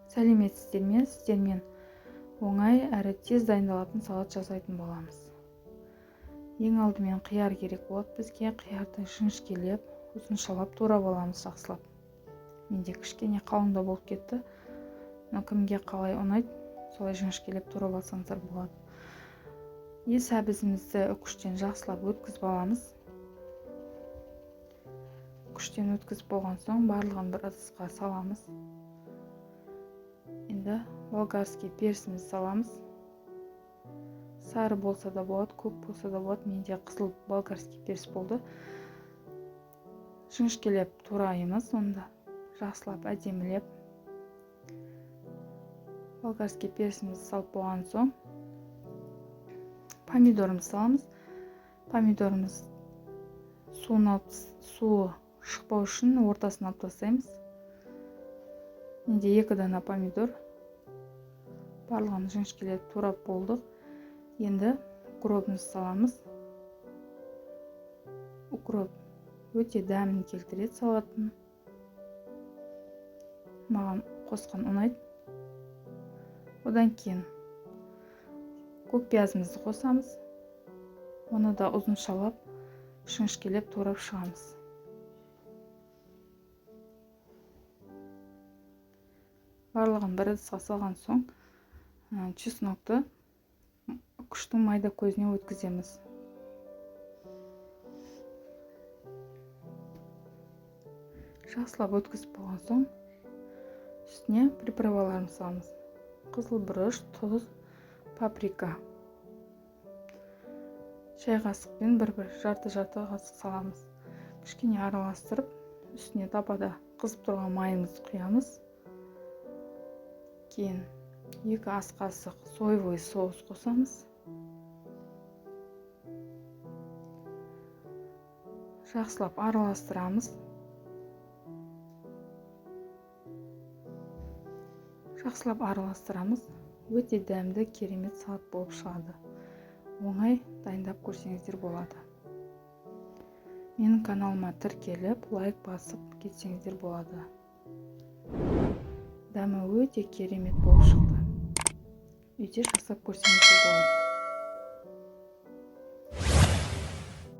Сәлеметсіздер ме? Сіздермен оңай әрі тез дайындалатын салат жасайтын боламыз. Ең алдымен қияр керек болады бізге. Қиярды жіңішкелеп, ұзыншалап турап аламыз жақсылап. Менде кішкене қалыңдау болып кетті. Кімге қалай ұнайды, солай жіңішкелеп турап алсаңыздар болады. Сәбізімізді үкіштен жақсылап өткізіп аламыз. Үкіштен өткізіп болған соң барлығын бір ыдысқа саламыз. Енді болгарский перцімізді саламыз. Сары болса да болады, көк болса да болады. Менде қызыл болгарский перц болды. Жіңішкелеп тураймыз, онда жақсылап әдемілеп. Болгарский перцімізді салып болған соң помидорымызды саламыз. Помидорымыз суы шықпау үшін ортасын алып тастаймыз. Менде 2 дана помидор. Барлығын жіңішкелеп турап болдық. Енді укропымызды саламыз. Укроп өте дәмін келтіреді салаттың. Маған қосқан ұнайды. Одан кейін көк пиязымызды қосамыз. Оны да ұзыншалап, жіңішкелеп турап шығамыз. Барлығын бір ыдысқа салған соң чеснокты үкіштің майда көзіне өткіземіз. Жақсылап өткізіп болған соң үстіне приправаларымызды саламыз. Қызыл бұрыш, тұз, паприка. Шай қасықпен бір-бір жарты қасық саламыз. Кішкене араластырып, үстіне тапада қызып тұрған майымызды құямыз. Кейін 2 ас қасық соевый соус қосамыз. Жақсылап араластырамыз. Өте дәмді, керемет салат болып шығады. Оңай дайындап көрсеңіздер болады. Менің каналыма тіркеліп, лайк басып кетсеңіздер болады. Дәмі өте керемет болып шықты. Үйде жасап көрсеңіздер болады.